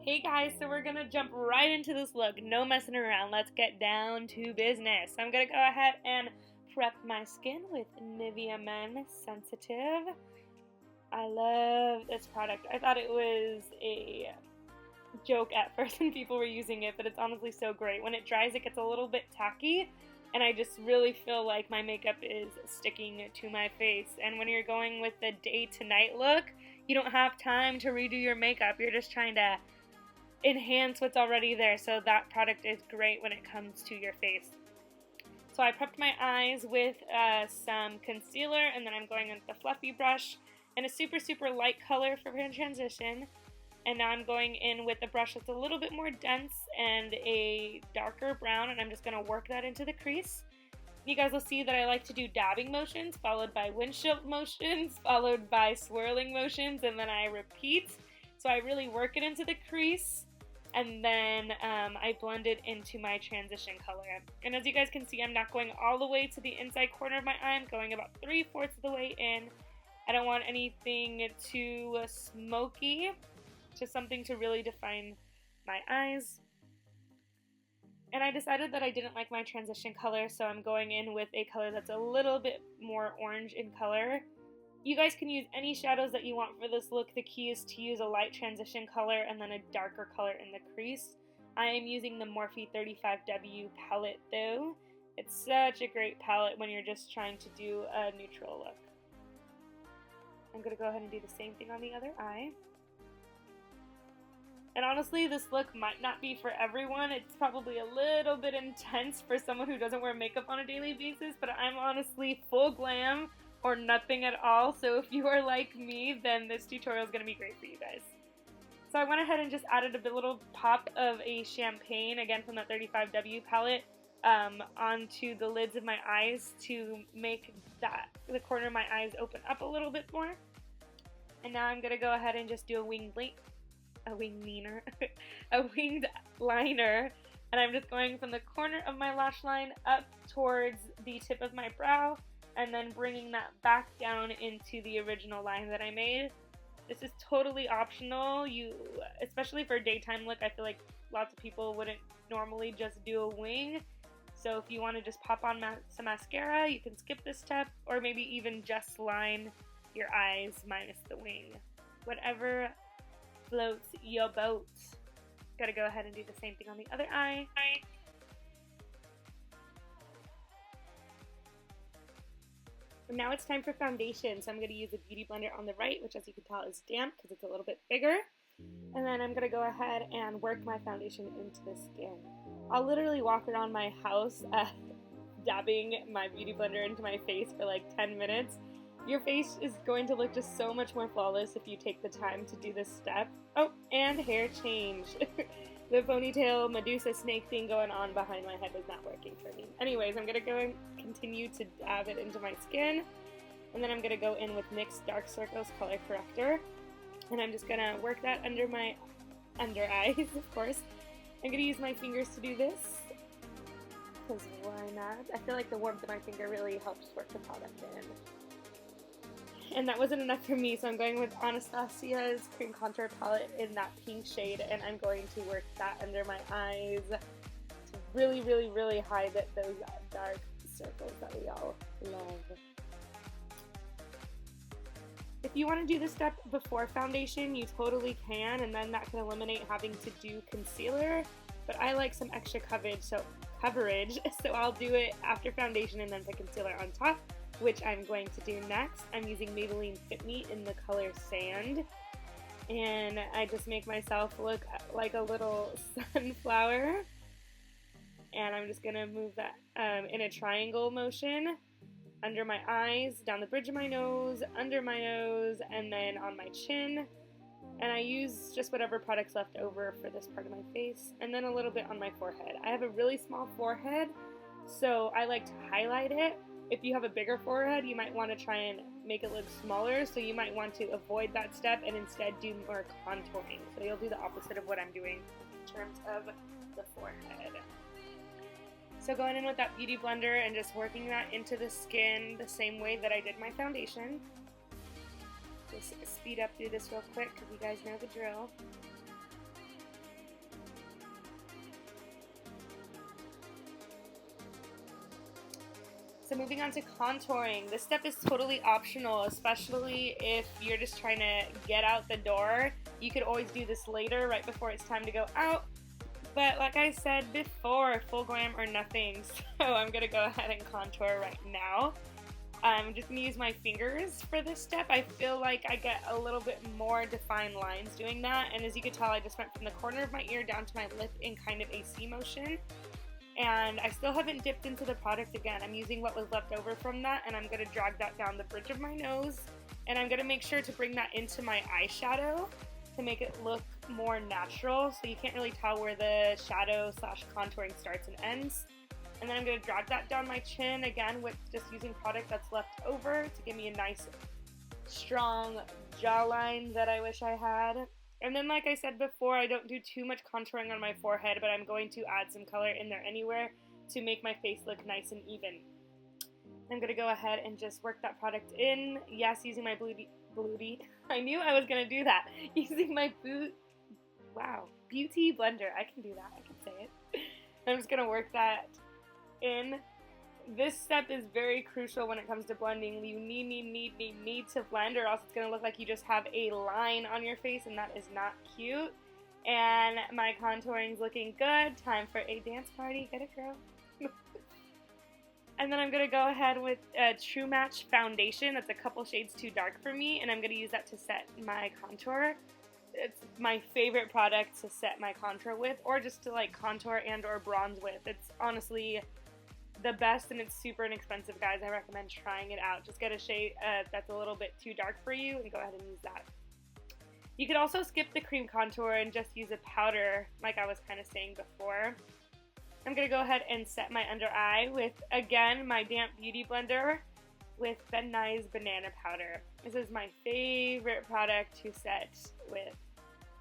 Hey guys, so we're gonna jump right into this look. No messing around. Let's get down to business. I'm gonna go ahead and prep my skin with Nivea Men Sensitive. I love this product. I thought it was a joke at first when people were using it, but it's honestly so great. When it dries, it gets a little bit tacky, and I just really feel like my makeup is sticking to my face. And when you're going with the day to night look, you don't have time to redo your makeup. You're just trying to enhance what's already there, so that product is great when it comes to your face. So I prepped my eyes with some concealer, and then I'm going in with the fluffy brush and a super light color for transition. And now I'm going in with a brush that's a little bit more dense and a darker brown, and I'm just going to work that into the crease. You guys will see that I like to do dabbing motions, followed by windshield motions, followed by swirling motions, and then I repeat. So I really work it into the crease, and then I blend it into my transition color. And as you guys can see, I'm not going all the way to the inside corner of my eye. I'm going about 3/4 of the way in. I don't want anything too smoky, just something to really define my eyes. And I decided that I didn't like my transition color, so I'm going in with a color that's a little bit more orange in color. You guys can use any shadows that you want for this look. The key is to use a light transition color and then a darker color in the crease. I am using the Morphe 35W palette though. It's such a great palette when you're just trying to do a neutral look. I'm going to go ahead and do the same thing on the other eye. And honestly, this look might not be for everyone. It's probably a little bit intense for someone who doesn't wear makeup on a daily basis, but I'm honestly full glam or nothing at all, so if you are like me, then this tutorial is going to be great for you guys. So I went ahead and just added a little pop of a champagne, again from the 35W palette, onto the lids of my eyes to make the corner of my eyes open up a little bit more. And now I'm going to go ahead and just do a winged liner, and I'm just going from the corner of my lash line up towards the tip of my brow, and then bringing that back down into the original line that I made. This is totally optional. Especially for a daytime look, I feel like lots of people wouldn't normally just do a wing. So if you want to just pop on some mascara, you can skip this step, or maybe even just line your eyes minus the wing. Whatever floats your boat. Gotta go ahead and do the same thing on the other eye. Now it's time for foundation, so I'm going to use a beauty blender on the right, which as you can tell is damp because it's a little bit bigger. And then I'm going to go ahead and work my foundation into the skin. I'll literally walk around my house dabbing my beauty blender into my face for like 10 minutes. Your face is going to look just so much more flawless if you take the time to do this step. Oh, and hair change. The ponytail Medusa snake thing going on behind my head was not working for me. Anyways, I'm going to go and continue to dab it into my skin. And then I'm going to go in with NYX Dark Circles Color Corrector. And I'm just going to work that under my under eyes, of course. I'm going to use my fingers to do this, because why not? I feel like the warmth of my finger really helps work the product in. And that wasn't enough for me, so I'm going with Anastasia's Cream Contour Palette in that pink shade, and I'm going to work that under my eyes to really hide those dark circles that we all love. If you want to do this step before foundation, you totally can, and then that can eliminate having to do concealer, but I like some extra coverage, so I'll do it after foundation and then put concealer on top, which I'm going to do next. I'm using Maybelline Fit Me in the color Sand, and I just make myself look like a little sunflower, and I'm just going to move that in a triangle motion under my eyes, down the bridge of my nose, under my nose, and then on my chin. And I use just whatever product's left over for this part of my face, and then a little bit on my forehead. I have a really small forehead, so I like to highlight it. If you have a bigger forehead, you might want to try and make it look smaller, so you might want to avoid that step and instead do more contouring. So you'll do the opposite of what I'm doing in terms of the forehead. So going in with that beauty blender and just working that into the skin the same way that I did my foundation. Just speed up through this real quick because you guys know the drill. moving on to contouring. This step is totally optional, especially if you're just trying to get out the door. You could always do this later, right before it's time to go out. But like I said before, full glam or nothing. So I'm going to go ahead and contour right now. I'm just going to use my fingers for this step. I feel like I get a little bit more defined lines doing that. And as you can tell, I just went from the corner of my ear down to my lip in kind of a C motion. And I still haven't dipped into the product again. I'm using what was left over from that, and I'm going to drag that down the bridge of my nose. And I'm going to make sure to bring that into my eyeshadow to make it look more natural, so you can't really tell where the shadow / contouring starts and ends. And then I'm going to drag that down my chin again with just using product that's left over to give me a nice strong jawline that I wish I had. And then like I said before, I don't do too much contouring on my forehead, but I'm going to add some color in there anywhere to make my face look nice and even. I'm going to go ahead and just work that product in. Yes, using my Bluty. I knew I was going to do that. Using my beauty blender. I can do that. I can say it. I'm just going to work that in. This step is very crucial when it comes to blending. You need to blend, or else it's going to look like you just have a line on your face, and that is not cute. And my contouring's looking good. Time for a dance party. Get it, girl? And then I'm going to go ahead with a True Match foundation. That's a couple shades too dark for me, and I'm going to use that to set my contour. It's my favorite product to set my contour with, or just to like contour and or bronze with. It's honestly the best, and it's super inexpensive, guys. I recommend trying it out. Just get a shade that's a little bit too dark for you and go ahead and use that. You could also skip the cream contour and just use a powder, like I was kind of saying before. I'm going to go ahead and set my under eye with, again, my damp beauty blender with Nye Banana Powder. This is my favorite product to set with.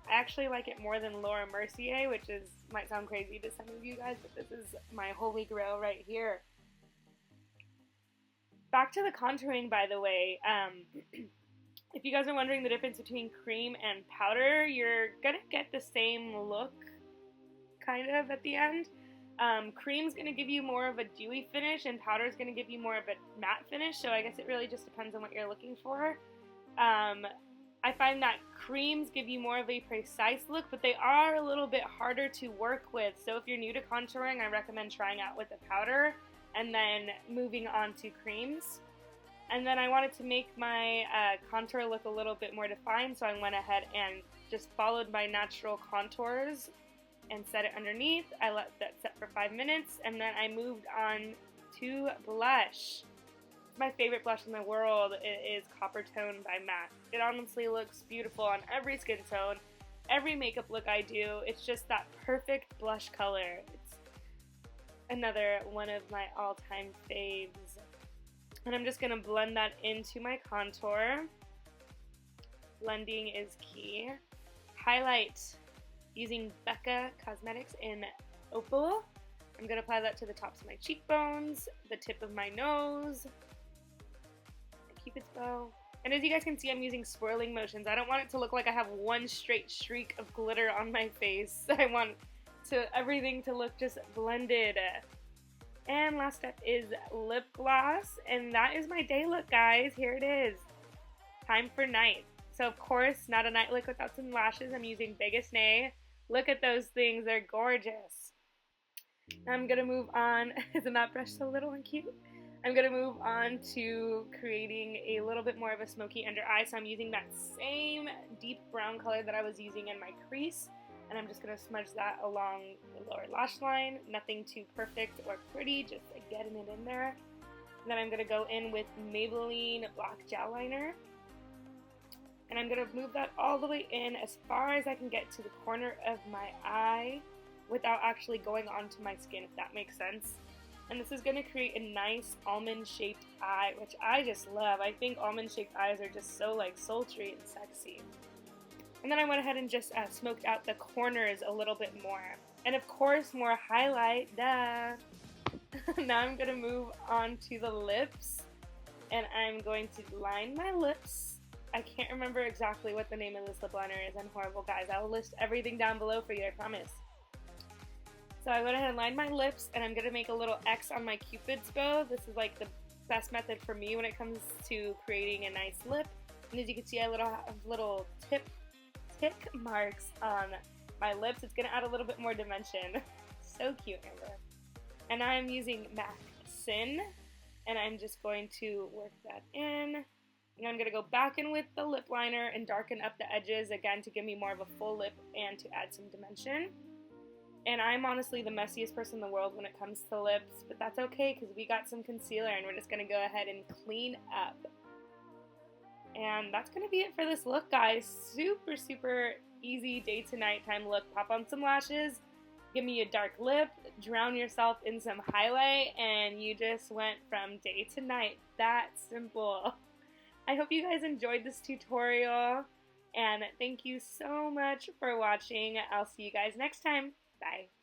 I actually like it more than Laura Mercier, which might sound crazy to some of you guys, but this is my holy grail right here. Back to the contouring, by the way. If you guys are wondering the difference between cream and powder, you're going to get the same look, kind of, at the end. Cream's going to give you more of a dewy finish, and powder's going to give you more of a matte finish, so I guess it really just depends on what you're looking for. I find that creams give you more of a precise look, but they are a little bit harder to work with, so if you're new to contouring, I recommend trying out with a powder and then moving on to creams. And then I wanted to make my contour look a little bit more defined, so I went ahead and just followed my natural contours and set it underneath. I let that set for 5 minutes, and then I moved on to blush. My favorite blush in the world is Coppertone by MAC. It honestly looks beautiful on every skin tone, every makeup look I do. It's just that perfect blush color. It's another one of my all-time faves. And I'm just going to blend that into my contour. Blending is key. Highlight using Becca Cosmetics in Opal. I'm going to apply that to the tops of my cheekbones, the tip of my nose, Cupid's bow. And as you guys can see, I'm using swirling motions. I don't want it to look like I have one straight streak of glitter on my face. I want everything to look just blended. And last step is lip gloss, and that is my day look, guys. Here it is. Time for night. So of course, not a night look without some lashes. I'm using Biggest Nay. Look at those things, they're gorgeous. Now I'm gonna move on. Isn't that brush so little and cute? I'm gonna move on to creating a little bit more of a smoky under eye. So I'm using that same deep brown color that I was using in my crease, and I'm just gonna smudge that along the lower lash line. Nothing too perfect or pretty, just like getting it in there. And then I'm gonna go in with Maybelline Black Gel Liner. And I'm going to move that all the way in as far as I can get to the corner of my eye without actually going onto my skin, if that makes sense. And this is going to create a nice almond-shaped eye, which I just love. I think almond-shaped eyes are just so like sultry and sexy. And then I went ahead and just smoked out the corners a little bit more. And of course, more highlight, duh. Now I'm going to move on to the lips. And I'm going to line my lips. I can't remember exactly what the name of this lip liner is. I'm horrible, guys. I will list everything down below for you, I promise. So I went ahead and lined my lips, and I'm going to make a little X on my Cupid's bow. This is like the best method for me when it comes to creating a nice lip. And as you can see, I have little tick marks on my lips. It's going to add a little bit more dimension. So cute, Amber. And I'm using MAC Sin, and I'm just going to work that in. And I'm going to go back in with the lip liner and darken up the edges again to give me more of a full lip and to add some dimension. And I'm honestly the messiest person in the world when it comes to lips, but that's okay because we got some concealer and we're just going to go ahead and clean up. And that's going to be it for this look, guys. Super, super easy day to nighttime look. Pop on some lashes, give me a dark lip, drown yourself in some highlight, and you just went from day to night. That simple. I hope you guys enjoyed this tutorial, and thank you so much for watching. I'll see you guys next time. Bye.